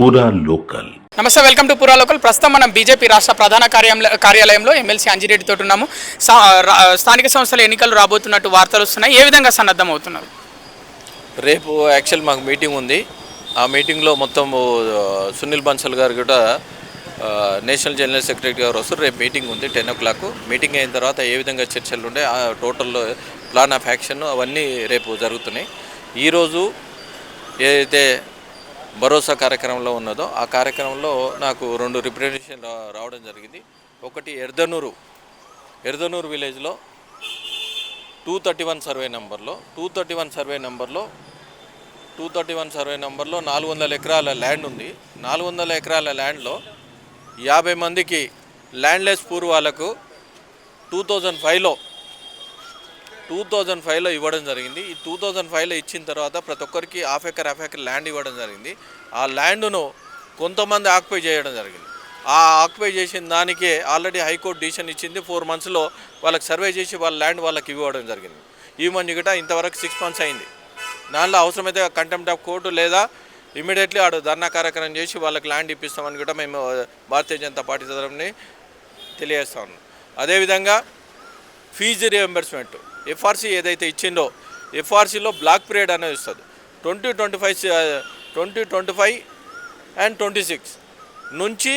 పూరా లోకల్. నమస్తే, welcome to పూరా లోకల్. ప్రస్తుతం మనం బీజేపీ రాష్ట్ర ప్రధాన కార్యాలయంలో ఎమ్మెల్సీ అంజిరెడ్డి తోటి ఉన్నాము. స్థానిక సంస్థల ఎన్నికలు రాబోతున్నట్టు వార్తలు వస్తున్నాయి. ఏ విధంగా సన్నద్ధం అవుతున్నారు? రేపు యాక్చువల్ మాకు మీటింగ్ ఉంది. ఆ మీటింగ్లో మొత్తం సునీల్ బన్సల్ గారు కూడా నేషనల్ జనరల్ సెక్రటరీ గారు వస్తారు. రేపు మీటింగ్ ఉంది 10 o'clock. మీటింగ్ అయిన తర్వాత ఏ విధంగా చర్చలు ఉండే ఆ టోటల్ ప్లాన్ ఆఫ్ యాక్షన్ అవన్నీ రేపు జరుగుతున్నాయి. ఈరోజు ఏదైతే భరోసా కార్యక్రమంలో ఉన్నదో ఆ కార్యక్రమంలో నాకు 2 రిప్రజెంటేషన్ రావడం జరిగింది. ఒకటి ఎర్దనూరు విలేజ్లో 231 సర్వే నెంబర్లో 400 ఎకరాల ల్యాండ్ ఉంది. 400 ఎకరాల ల్యాండ్లో 50 మందికి ల్యాండ్లెస్ పూర్ వాళ్ళకు 2005లో ఇవ్వడం జరిగింది. ఈ 2005లో ఇచ్చిన తర్వాత ప్రతి ఒక్కరికి హాఫ్ ఎకర్ ల్యాండ్ ఇవ్వడం జరిగింది. ఆ ల్యాండ్ను కొంతమంది ఆక్యుపై చేయడం జరిగింది. ఆ ఆక్యుపై చేసిన దానికే ఆల్రెడీ హైకోర్టు డిసిషన్ ఇచ్చింది. 4 monthsలో వాళ్ళకి సర్వే చేసి వాళ్ళ ల్యాండ్ వాళ్ళకి ఇవ్వడం జరిగింది. ఇవ్వమని గిట ఇంతవరకు 6 months అయింది. దానిలో అవసరమైతే కంటెంప్ట్ ఆఫ్ కోర్టు లేదా ఇమీడియట్లీ ఆడు ధర్నా కార్యక్రమం చేసి వాళ్ళకి ల్యాండ్ ఇప్పిస్తామని కూడా మేము భారతీయ జనతా పార్టీ తరఫున తెలియజేస్తా ఉన్నాం. అదేవిధంగా ఫీజు రియంబర్స్మెంట్ ఎఫ్ఆర్సీ ఏదైతే ఇచ్చిందో ఎఫ్ఆర్సీలో బ్లాక్ పీరియడ్ అనేది ఇస్తుంది. 2025 అండ్ 26 నుంచి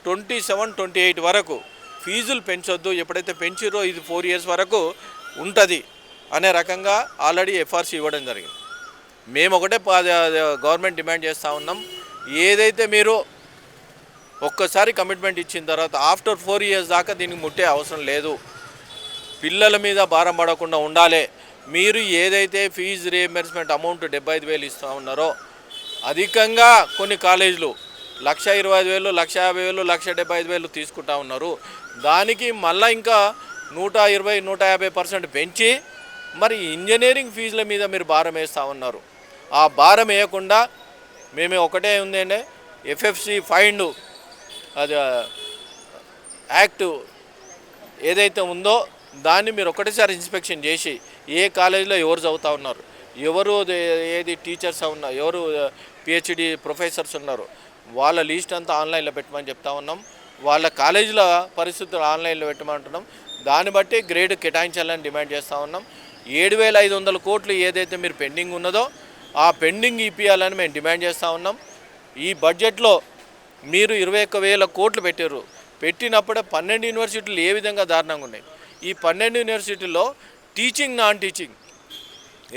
27, 28 వరకు ఫీజులు పెంచొద్దు. ఎప్పుడైతే పెంచిరో ఇది 4 years వరకు ఉంటుంది అనే రకంగా ఆల్రెడీ ఎఫ్ఆర్సీ ఇవ్వడం జరిగింది. మేము ఒకటే గవర్నమెంట్ డిమాండ్ చేస్తూ ఉన్నాం, ఏదైతే మీరు ఒక్కసారి కమిట్మెంట్ ఇచ్చిన తర్వాత ఆఫ్టర్ 4 years దాకా దీనికి ముట్టే అవసరం లేదు. పిల్లల మీద భారం పడకుండా ఉండాలి. మీరు ఏదైతే ఫీజు రీఎంబర్స్మెంట్ అమౌంట్ 75,000 ఇస్తూ ఉన్నారో అధికంగా కొన్ని కాలేజీలు 1,25,000, 1,50,000, 1,75,000 తీసుకుంటా ఉన్నారు. దానికి మళ్ళీ ఇంకా 120-150% పెంచి మరి ఇంజనీరింగ్ ఫీజుల మీద మీరు భారం వేస్తూ ఉన్నారు. ఆ భారం వేయకుండా మేము ఒకటే ఉందండి, ఎఫ్ఎఫ్సి ఫైండ్ అది యాక్ట్ ఏదైతే ఉందో దాన్ని మీరు ఒకటేసారి ఇన్స్పెక్షన్ చేసి ఏ కాలేజీలో ఎవరు చదువుతూ ఉన్నారు, ఎవరు ఏది టీచర్స్ ఉన్నారు, ఎవరు పిహెచ్డి ప్రొఫెసర్స్ ఉన్నారు, వాళ్ళ లిస్ట్ అంతా ఆన్లైన్లో పెట్టమని చెప్తా ఉన్నాం. వాళ్ళ కాలేజీల పరిస్థితులు ఆన్లైన్లో పెట్టమంటున్నాం. దాన్ని బట్టి గ్రేడ్ కేటాయించాలని డిమాండ్ చేస్తూ ఉన్నాం. 7,500 కోట్లు ఏదైతే మీరు పెండింగ్ ఉన్నదో ఆ పెండింగ్ ఇప్పియాలని మేము డిమాండ్ చేస్తూ ఉన్నాం. ఈ బడ్జెట్లో మీరు 21,000 కోట్లు పెట్టారు. పెట్టినప్పుడే 12 యూనివర్సిటీలు ఏ విధంగా దారుణంగా ఉన్నాయి. ఈ 12 యూనివర్సిటీల్లో టీచింగ్ నాన్ టీచింగ్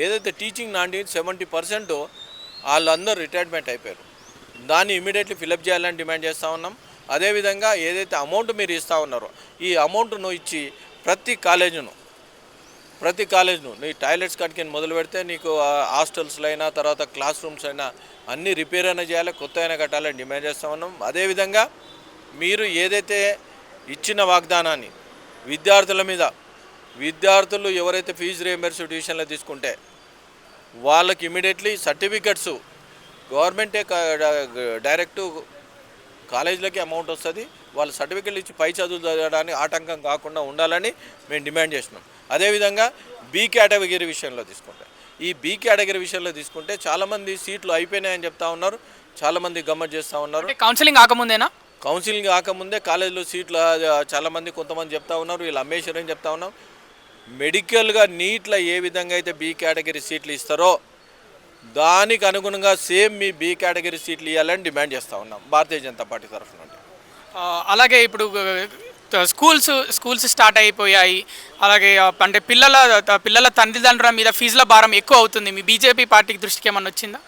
70% వాళ్ళందరూ రిటైర్మెంట్ అయిపోయారు. దాన్ని ఇమీడియట్లీ ఫిలప్ చేయాలని డిమాండ్ చేస్తూ ఉన్నాం. అదేవిధంగా ఏదైతే అమౌంట్ మీరు ఇస్తూ ఉన్నారో ఈ అమౌంట్ను ఇచ్చి ప్రతి కాలేజ్ను నీ టాయిలెట్స్ కట్టుకొని మొదలు పెడితే నీకు హాస్టల్స్లో అయినా తర్వాత క్లాస్ రూమ్స్ అయినా అన్నీ రిపేర్ అయినా చేయాలి, కొత్త అయినా కట్టాలని డిమాండ్ చేస్తూ ఉన్నాం. అదేవిధంగా మీరు ఏదైతే ఇచ్చిన వాగ్దానాన్ని విద్యార్థులు ఎవరైతే ఫీజు రియంబర్స్మెంట్ ట్యూషన్లో తీసుకుంటే వాళ్ళకి ఇమీడియట్లీ సర్టిఫికెట్స్ గవర్నమెంటే డైరెక్టు కాలేజీలకి అమౌంట్ వస్తుంది. వాళ్ళ సర్టిఫికెట్లు ఇచ్చి పై చదువులు చదవడానికి ఆటంకం కాకుండా ఉండాలని మేము డిమాండ్ చేసినాం. అదేవిధంగా బి కేటగిరీ విషయంలో తీసుకుంటే చాలామంది సీట్లు అయిపోయినాయని చెప్తా ఉన్నారు. చాలామంది గమ్మత్ చేస్తూ ఉన్నారు. కౌన్సిలింగ్ కాకముందే కాలేజీలో సీట్లు చాలామంది కొంతమంది చెప్తా ఉన్నారు, వీళ్ళు అమ్మేశ్వరని చెప్తా ఉన్నాం. మెడికల్గా నీట్లో ఏ విధంగా అయితే బి కేటగిరీ సీట్లు ఇస్తారో దానికి అనుగుణంగా సేమ్ మీ బి కేటగిరీ సీట్లు ఇవ్వాలని డిమాండ్ చేస్తూ ఉన్నాం భారతీయ జనతా పార్టీ తరఫున. అలాగే ఇప్పుడు స్కూల్స్ స్టార్ట్ అయిపోయాయి. అలాగే అంటే పిల్లల తల్లిదండ్రుల మీద ఫీజుల భారం ఎక్కువ అవుతుంది. మీ బీజేపీ పార్టీకి దృష్టికి ఏమన్నా వచ్చిందా?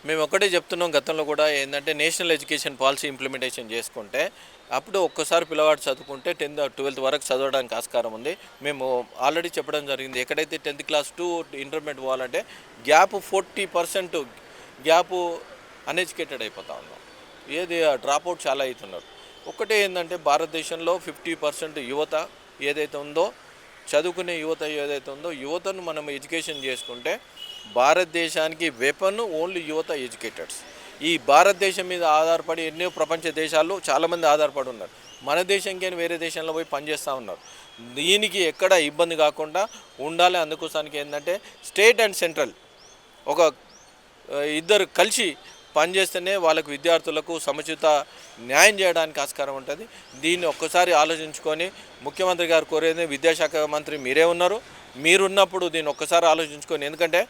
మేము ఒకటే చెప్తున్నాం, గతంలో కూడా ఏంటంటే నేషనల్ ఎడ్యుకేషన్ పాలసీ ఇంప్లిమెంటేషన్ చేసుకుంటే అప్పుడు ఒక్కసారి పిల్లవాడు చదువుకుంటే 10th, 12th వరకు చదవడానికి ఆస్కారం ఉంది. మేము ఆల్రెడీ చెప్పడం జరిగింది, ఎక్కడైతే 10th class to ఇంటర్మీడియట్ పోవాలంటే గ్యాప్ 40% గ్యాపు అన్ఎడ్యుకేటెడ్ అయిపోతూ ఉన్నాం. ఏది డ్రాప్అవుట్ చాలా అవుతున్నారు. ఒకటే ఏంటంటే భారతదేశంలో 50% యువత ఏదైతే ఉందో చదువుకునే యువతను మనం ఎడ్యుకేషన్ చేసుకుంటే భారతదేశానికి వెపన్ ఓన్లీ యువత ఎడ్యుకేటెడ్స్. ఈ భారతదేశం మీద ఆధారపడి ఎన్నో ప్రపంచ దేశాల్లో చాలామంది ఆధారపడి ఉన్నారు. మన దేశంకి వేరే దేశంలో పోయి పనిచేస్తూ ఉన్నారు. దీనికి ఎక్కడ ఇబ్బంది కాకుండా ఉండాలి. అందుకోసానికి ఏంటంటే స్టేట్ అండ్ సెంట్రల్ ఒక ఇద్దరు కలిసి పనిచేస్తేనే వాళ్ళకు విద్యార్థులకు సముచిత న్యాయం చేయడానికి ఆస్కారం ఉంటుంది. దీన్ని ఒక్కసారి ఆలోచించుకొని ముఖ్యమంత్రి గారు కోరేది, విద్యాశాఖ మంత్రి మీరే ఉన్నారు, మీరున్నప్పుడు దీన్ని ఒక్కసారి ఆలోచించుకొని, ఎందుకంటే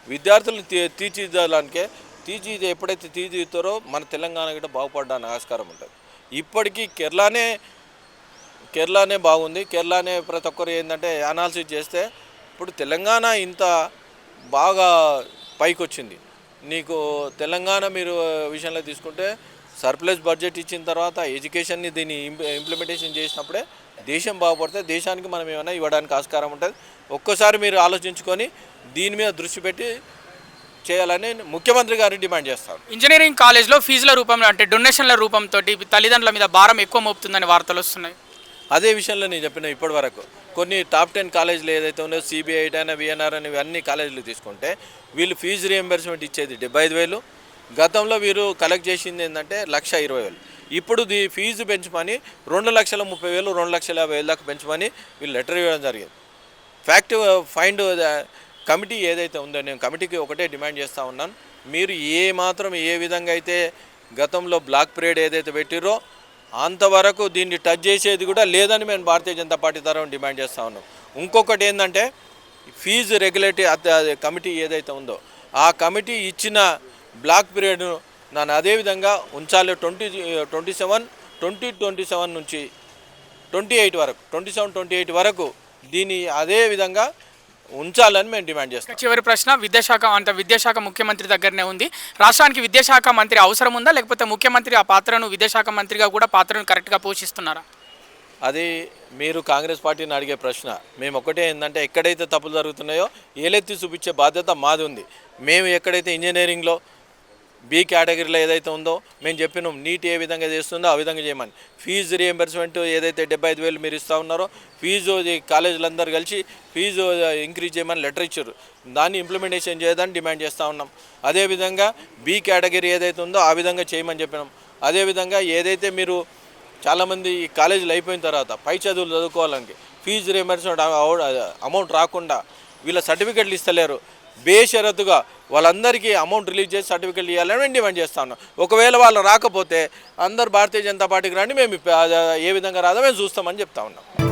విద్యార్థులను తీర్చిదిద్దడానికే ఎప్పుడైతే తీర్చిదిద్దుతారో మన తెలంగాణ కూడా బాగుపడడానికి ఆస్కారం ఉంటుంది. ఇప్పటికీ కేరళనే బాగుంది. కేరళనే ప్రతి ఒక్కరు ఏంటంటే అనాలిసిస్ చేస్తే ఇప్పుడు తెలంగాణ ఇంత బాగా పైకి వచ్చింది. నీకు తెలంగాణ మీరు విషయంలో తీసుకుంటే సర్ప్లస్ బడ్జెట్ ఇచ్చిన తర్వాత ఎడ్యుకేషన్ని దీన్ని ఇంప్లిమెంటేషన్ చేసినప్పుడే దేశం బాగుపడితే దేశానికి మనం ఏమైనా ఇవ్వడానికి ఆస్కారం ఉంటుంది. ఒక్కసారి మీరు ఆలోచించుకొని దీని మీద దృష్టి పెట్టి చేయాలని ముఖ్యమంత్రి గారిని డిమాండ్ చేస్తారు. ఇంజనీరింగ్ కాలేజ్లో ఫీజుల రూపంలో అంటే డొనేషన్ల రూపంతో తల్లిదండ్రుల మీద భారం ఎక్కువ మోపుతుందని వార్తలు వస్తున్నాయి. అదే విషయంలో నేను చెప్పిన ఇప్పటి వరకు కొన్ని టాప్ 10 కాలేజీలు ఏదైతే ఉన్నాయో సిబిఐ అయినా విఎన్ఆర్ అని అన్ని కాలేజీలు తీసుకుంటే వీళ్ళు ఫీజు రియంబర్స్మెంట్ ఇచ్చేది 75,000. గతంలో వీరు కలెక్ట్ చేసింది ఏంటంటే 1,20,000. ఇప్పుడు ఫీజు పెంచమని 2,30,000, 2,50,000 దాకా పెంచమని వీళ్ళు లెటర్ ఇవ్వడం జరిగింది. ఫ్యాక్ట్ ఫైండ్ కమిటీ ఏదైతే ఉందో నేను కమిటీకి ఒకటే డిమాండ్ చేస్తూ ఉన్నాను, మీరు ఏ విధంగా అయితే గతంలో బ్లాక్ పీరియడ్ ఏదైతే పెట్టిరో అంతవరకు దీన్ని టచ్ చేసేది కూడా లేదని మేము భారతీయ జనతా పార్టీ తరఫున డిమాండ్ చేస్తూ ఉన్నాం. ఇంకొకటి ఏంటంటే ఫీజు రెగ్యులేటరీ కమిటీ ఏదైతే ఉందో ఆ కమిటీ ఇచ్చిన బ్లాక్ పీరియడ్ను నన్ను అదేవిధంగా ఉంచాలి. 2027 నుంచి 28 వరకు 27-28 వరకు దీన్ని అదేవిధంగా ఉంచాలని మేము డిమాండ్ చేస్తాం. చివరి ప్రశ్న, విద్యాశాఖ ముఖ్యమంత్రి దగ్గరనే ఉంది. రాష్ట్రానికి విద్యాశాఖ మంత్రి అవసరం ఉందా, లేకపోతే ముఖ్యమంత్రి ఆ పాత్రను విద్యాశాఖ మంత్రిగా కూడా పాత్రను కరెక్ట్గా పోషిస్తున్నారా? అది మీరు కాంగ్రెస్ పార్టీని అడిగే ప్రశ్న. మేము ఒకటే ఏంటంటే ఎక్కడైతే తప్పులు జరుగుతున్నాయో ఏలెత్తి చూపించే బాధ్యత మాది ఉంది. మేము ఎక్కడైతే ఇంజనీరింగ్లో బి కేటగిరీలో ఏదైతే ఉందో మేము చెప్పినాం, నీట్ ఏ విధంగా చేస్తుందో ఆ విధంగా చేయమని. ఫీజు రియంబర్స్మెంట్ ఏదైతే 75,000 మీరు ఇస్తూ ఉన్నారో ఫీజు కాలేజీలందరూ కలిసి ఫీజు ఇంక్రీజ్ చేయమని లెటర్ ఇచ్చారు. దాన్ని ఇంప్లిమెంటేషన్ చేయదని డిమాండ్ చేస్తూ ఉన్నాం. అదేవిధంగా బి కేటగిరీ ఏదైతే ఉందో ఆ విధంగా చేయమని చెప్పినాం. అదేవిధంగా ఏదైతే మీరు చాలామంది ఈ కాలేజీలు అయిపోయిన తర్వాత పై చదువులు చదువుకోవాలని ఫీజు రియంబర్స్మెంట్ అమౌంట్ రాకుండా వీళ్ళ సర్టిఫికెట్లు ఇస్తలేరు. బేషరతుగా వాళ్ళందరికీ అమౌంట్ రిలీజ్ చేసి సర్టిఫికెట్లు ఇవ్వాలని మేము డిమాండ్ చేస్తా ఉన్నాం. ఒకవేళ వాళ్ళు రాకపోతే అందరు భారతీయ జనతా పార్టీకి రండి, మేము ఏ విధంగా రాదో మేము చూస్తామని చెప్తా ఉన్నాం.